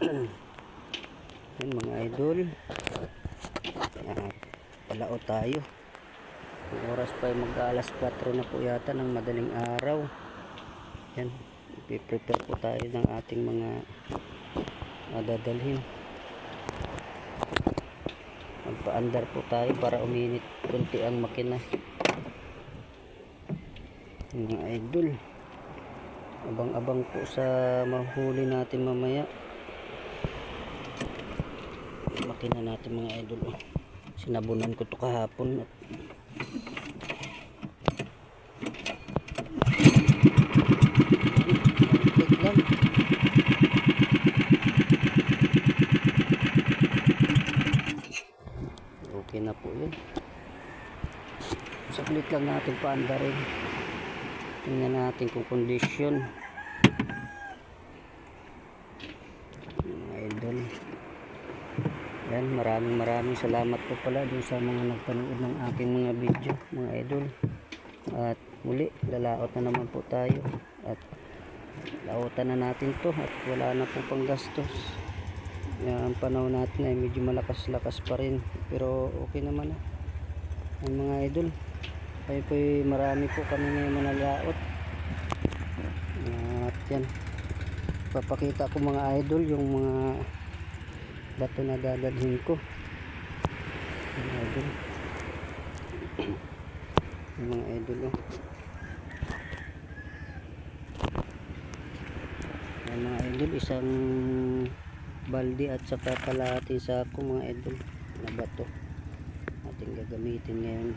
Yan mga idol. Palao tayo. Ang oras pa ay mag-alas 4 na po yata ng madaling araw. Yan, i-prepare po tayo ng ating mga dadalhin. Magpa-andar po tayo para uminit kunti ang makina. Mga idol, abang-abang po sa mahuli natin mamaya. Makina natin mga idol. Sinabunan ko to kahapon. Okay na po yun. Saglit lang natin paandarin. Tingnan natin kung kondisyon. Mga idol. Yan, maraming salamat po pala dun sa mga nagpanood ng aking mga video, mga idol. At muli, lalaot na naman po tayo. At laotan na natin to at wala na po pang gastos. Ang panahon natin ay medyo malakas-lakas pa rin, pero okay naman na. Ang mga idol, ay po marami po kami ngayon manalaot. At yan, papakita ko mga idol yung mga bato na dadalhin ko. Mga idol, yung mga idol yan mga idol, isang balde at saka kalahati sako mga idol na bato ating gagamitin ngayon.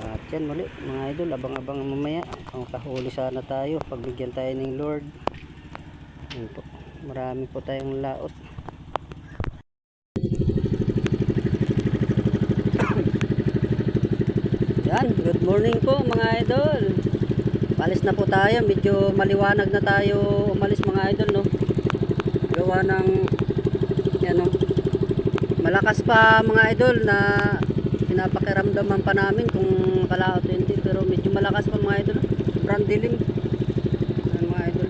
At yan muli mga idol, abang-abang mamaya ang kahuli sana tayo, pagbigyan tayo ng Lord. Yan po, marami po tayong laot. Yan, good morning po mga idol. Palis na po tayo, medyo maliwanag na tayo umalis mga idol, no? Gawa ng yan, no? Malakas pa mga idol na pinapakiramdaman pa namin kung kalaot 20, pero medyo malakas pa mga idol. Sobrang dilim. Yan mga idol,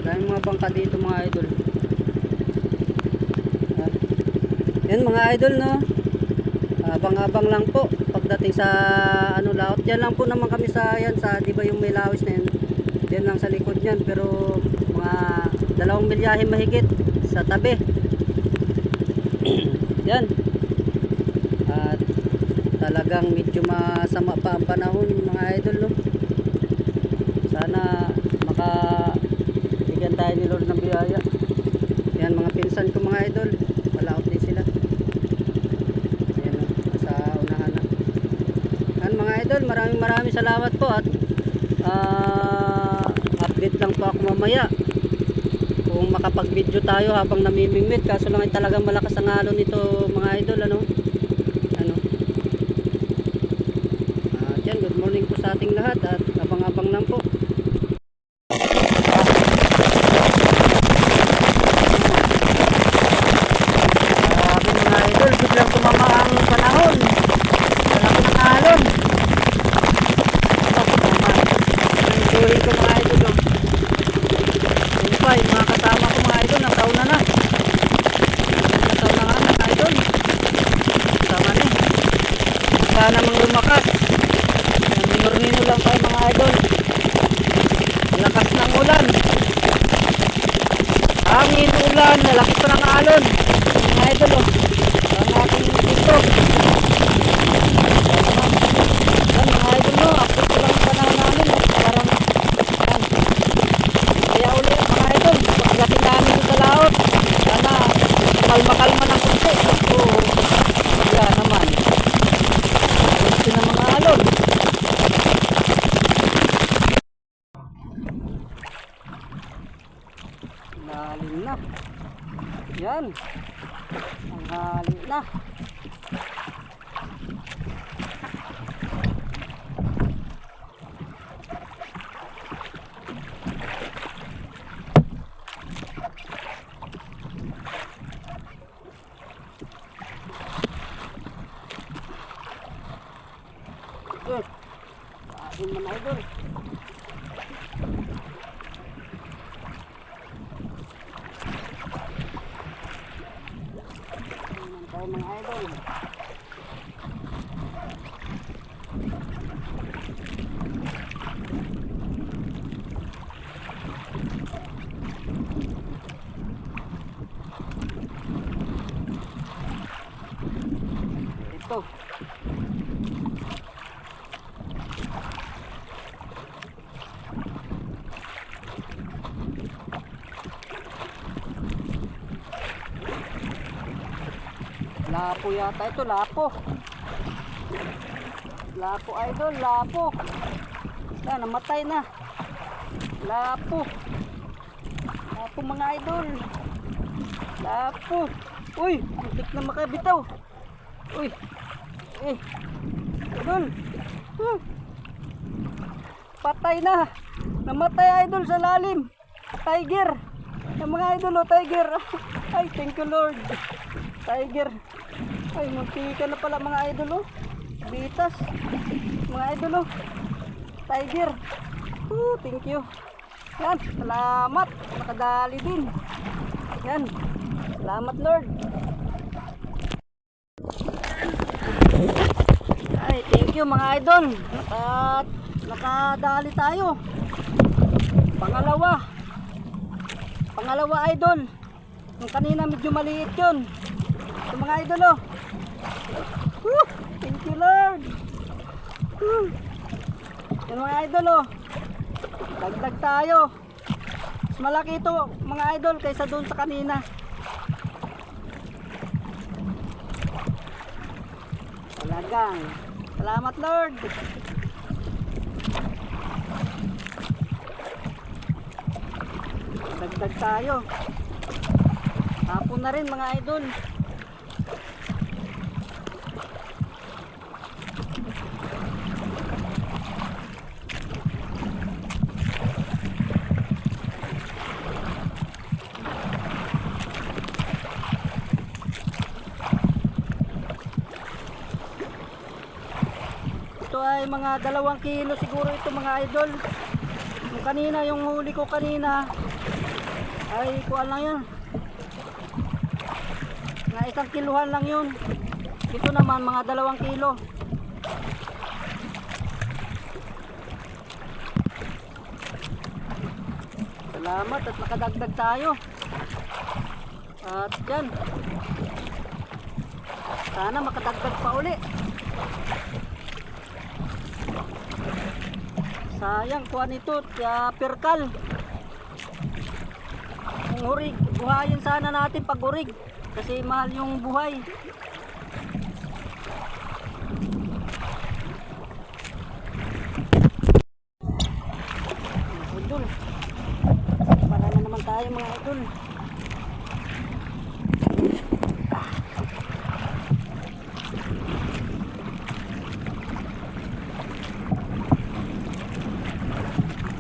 dahil mga bangka dito mga idol. Yan mga idol, no? Abang-abang lang po pagdating sa ano laot. Diyan lang po naman kami sa yan sa, di ba yung may lawis na yan, diyan lang sa likod niyan, pero mga 2 milyahe mahigit sa tabi. Yan. At talagang medyo masama pa ang panahon mga idol, no? Sana makabigyan tayo ni Lord ng biyaya. Yan mga pinsan ko mga idol, malaot din sila. Ayan, sa unahan na. Yan mga idol, maraming salamat po. At update lang po ako mamaya kung makapag-video tayo habang namimingwit. Kaso lang ay talagang malakas ang alon nito mga idol, ano? Yan, good morning po sa ating lahat at abang-abang lang po. Mga idol, biglang tumama ang panahon. Malaki ng alon. Ang ko mga idol, no? Yun pa, yung mga kasama ko mga idol, nataon na. Nataon na nga mga idol. Kasama na. Baka namang lumakas. Minor-minor lang tayo mga idol. Lakas ng ulan. Hangin, ulan, lakas pa ng alon. Mga idol, oh. Ang ating dito. Yan mga idol, no? Update ko lang pa namin. Parang, kaya ulit mga idol. Paglating namin sa laot. Sana, kalma-kalma ng kunti. So, wala naman. Kunti na mga alon. Lalim na. Yan. Ang halim na. Good. Lalim na idol. Lapo yata ito, lapo. Lapo idol, lapo. Yan, namatay na. Lapo. Lapo mga idol. Lapo. Uy, muntik na makabitaw. Uy. Idol. Patay na. Namatay idol sa lalim. Tiger. Yung mga idol, oh, tiger. Ay, thank you Lord. Tiger. Ay, muntika na pala mga idol, oh. Bitas. Mga idol, oh. Tiger. Thank you. Yan, salamat. Nakadali din. Yan. Salamat Lord. Ay, thank you mga idol. Nakadali tayo. Pangalawa idol. Yung kanina medyo maliit yun. Ito mga idol, oh. Thank you Lord. Yung mga idol, oh. Dagdag tayo. Mas malaki ito mga idol kaysa doon sa kanina. Talagang salamat Lord. Dagdag tayo. Hapon na rin mga idol. Ito ay mga 2 kilo siguro ito mga idol. Yung kanina, yung huli ko kanina ay kuan lang yun. Na 1 kiluhan lang yun. Ito naman mga 2 kilo. Salamat at nakadagdag tayo. At yan. Sana makadagdag pa uli. Sayang kuan ito, perkal. Ang hurig, buhayin sana natin pag hurig. Kasi mahal yung buhay. Idol. Para na naman tayo mga idol.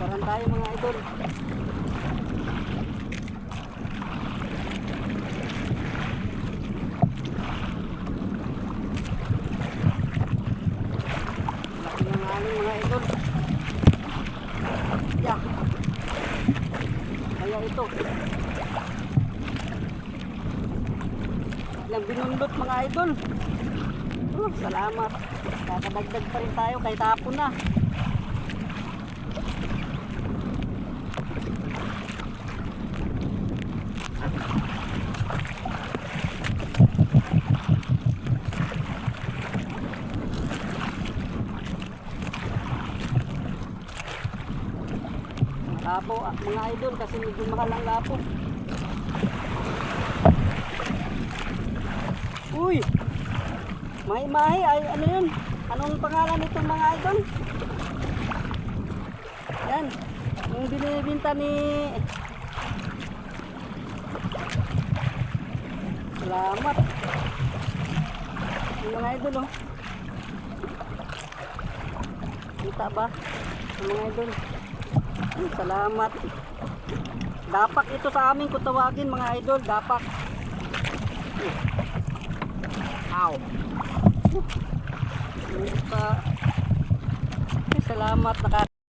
Paran tayo mga idol. Mga idol. Yeah. Kaya ito. Lang binundot mga idol. Salamat. Kakadagdag pa rin tayo kahit hapon na. Lapo mga idol kasi medyo mahal ang lapo. Uy, mahi-mahi ay ano yun? Anong pangalan nitong mga idol? Yan, yung binibinta ni salamat yung mga idol, oh. Kita ba yung mga idol? Salamat. Dapak ito sa amin kung tawagin mga idol. Dapak. Ow. Salamat.